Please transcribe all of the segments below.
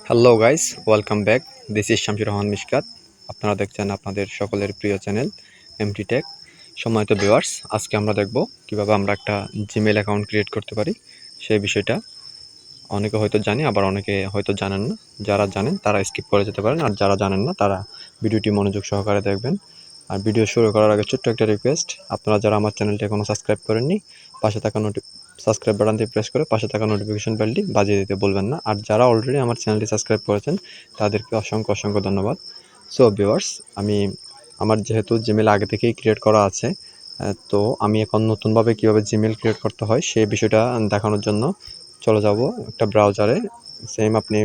Hello guys, welcome back. This is samsirrahmanmiskat। আপনারা দেখছেন আপনাদের সকলের প্রিয় চ্যানেল এমটি টেক। সম্মানিত ভিউয়ার্স, আজকে আমরা দেখব কিভাবে আমরা একটা জিমেল অ্যাকাউন্ট ক্রিয়েট করতে পারি। সেই বিষয়টা অনেকে হয়তো জানে, আবার অনেকে হয়তো জানেন না। যারা জানেন তারা স্কিপ করে যেতে পারেন, আর যারা জানেন না তারা ভিডিওটি মনোযোগ সহকারে দেখবেন। আর ভিডিও শুরু করার আগে ছোট্ট একটা রিকোয়েস্ট, আপনারা যারা আমার চ্যানেলটি এখনও সাবস্ক্রাইব করেননি, পাশে থাকা সাবস্ক্রাইব বাটনটি প্রেস করে পাশে থাকা নোটিফিকেশন বেলটি বাজিয়ে দিতে বলবেন না। আর যারা অলরেডি আমার চ্যানেলটি সাবস্ক্রাইব করেছেন তাদেরকে অসংখ্য ধন্যবাদ। সো ভিউয়ার্স, আমার যেহেতু জিমেল আগে থেকেই ক্রিয়েট করা আছে, তো আমি এখন নতুনভাবে কীভাবে জিমেল ক্রিয়েট করতে হয় সেই বিষয়টা দেখানোর জন্য চলে যাব একটা ব্রাউজারে। সেম আপনি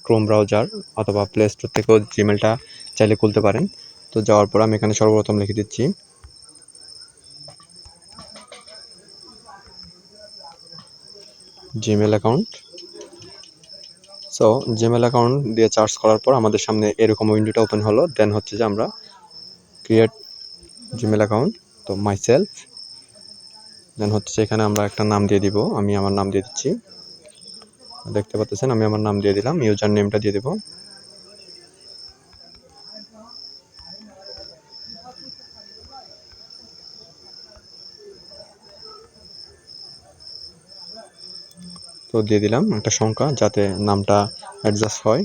ক্রোম ব্রাউজার অথবা প্লে স্টোর থেকেও জিমেলটা চাইলে খুলতে পারেন। তো যাওয়ার পর আমি এখানে সর্বপ্রথম লিখে দিচ্ছি Gmail account. So Gmail account দিয়ে সার্চ করার পর আমাদের সামনে এরকম উইন্ডোটা ওপেন হলো। দেন হচ্ছে যে আমরা ক্রিয়েট জিমেল অ্যাকাউন্ট, তো মাই সেলফ। দেন হচ্ছে এখানে আমরা একটা নাম দিয়ে দিব। আমি আমার নাম দিয়ে দিচ্ছি, দেখতে পাচ্ছেন আমি আমার নাম দিয়ে দিলাম। ইউজার নেমটা দিয়ে দেব। তো দিয়ে দিলাম একটা সংখ্যা যাতে নামটা অ্যাডজাস্ট হয়।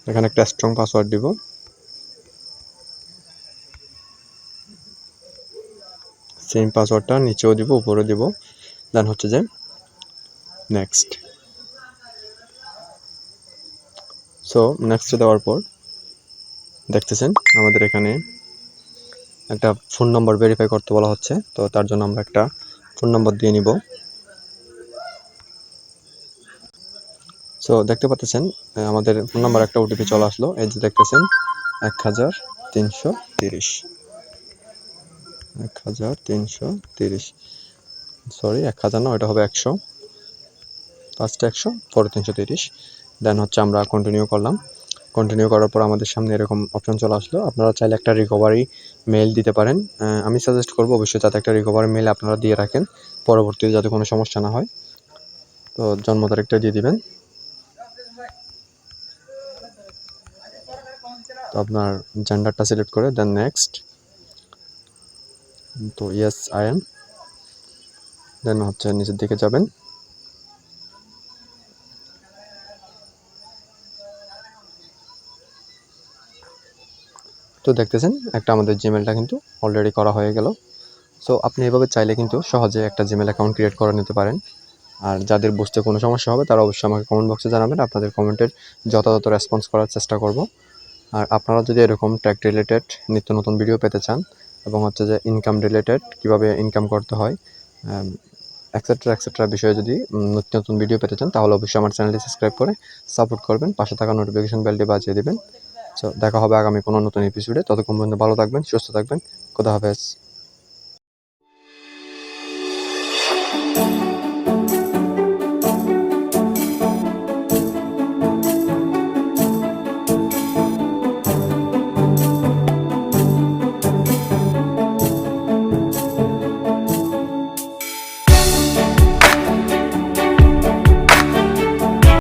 এখানে একটা স্ট্রং পাসওয়ার্ড দিব। সেম পাসওয়ার্ডটা নিচেও দিব, উপরেও দিব। দেন হচ্ছে যে নেক্সট। সো নেক্সটে দেওয়ার পর দেখতেছেন আমাদের এখানে একটা ফোন নম্বর ভেরিফাই করতে বলা হচ্ছে। তো তার জন্য আমরা একটা ফোন নম্বর দিয়ে নিব। সো দেখতে পাচ্ছেন আমাদের ফোন নাম্বার একটা ওটিপি চলে আসলো। এই যে দেখতেছেন 1330, 1330, সরি 1000 না, ওটা হবে 100, ফার্স্টে 100 পরে 330। দেন হচ্ছে আমরা কন্টিনিউ করলাম। কন্টিনিউ করার পর আমাদের সামনে এরকম অপশন চলে আসলো। আপনারা চাইলে একটা রিকভারি মেইল দিতে পারেন। আমি সাজেস্ট করবো অবশ্যই যাতে একটা রিকভারি মেইল আপনারা দিয়ে রাখেন, পরবর্তীতে যাতে কোনো সমস্যা না হয়। তো জন্ম তারিখটা দিয়ে দিবেন। তো আপনার জেন্ডারটা সিলেক্ট করে দেন নেক্সট। তো ইয়েস আই এম। দেন হচ্ছে নিচের দিকে যাবেন। তো দেখতেছেন একটা আমাদের জিমেলটা কিন্তু অলরেডি করা হয়ে গেল। সো আপনি এভাবে চাইলে কিন্তু সহজে একটা জিমেল অ্যাকাউন্ট ক্রিয়েট করে নিতে পারেন। আর যাদের বুঝতে কোনো সমস্যা হবে তারা অবশ্যই আমাকে কমেন্ট বক্সে জানাবেন। আপনাদের কমেন্টের যথাযথ রেসপন্স করার চেষ্টা করব। আর আপনারা যদি এরকম ট্যাগ রিলেটেড নিত্য নতুন ভিডিও পেতে চান, এবং হচ্ছে যে ইনকাম রিলেটেড কীভাবে ইনকাম করতে হয় এক্সেট্রা বিষয়ে যদি নিত্য নতুন ভিডিও পেতে চান, তাহলে অবশ্যই আমার চ্যানেলটি সাবস্ক্রাইব করে সাপোর্ট করবেন, পাশে থাকা নোটিফিকেশন বেলটি বাজিয়ে দেবেন। সো দেখা হবে আগামী কোনো নতুন এপিসোডে। ততক্ষণ পর্যন্ত ভালো থাকবেন, সুস্থ থাকবেন। খোদা হাফেজ।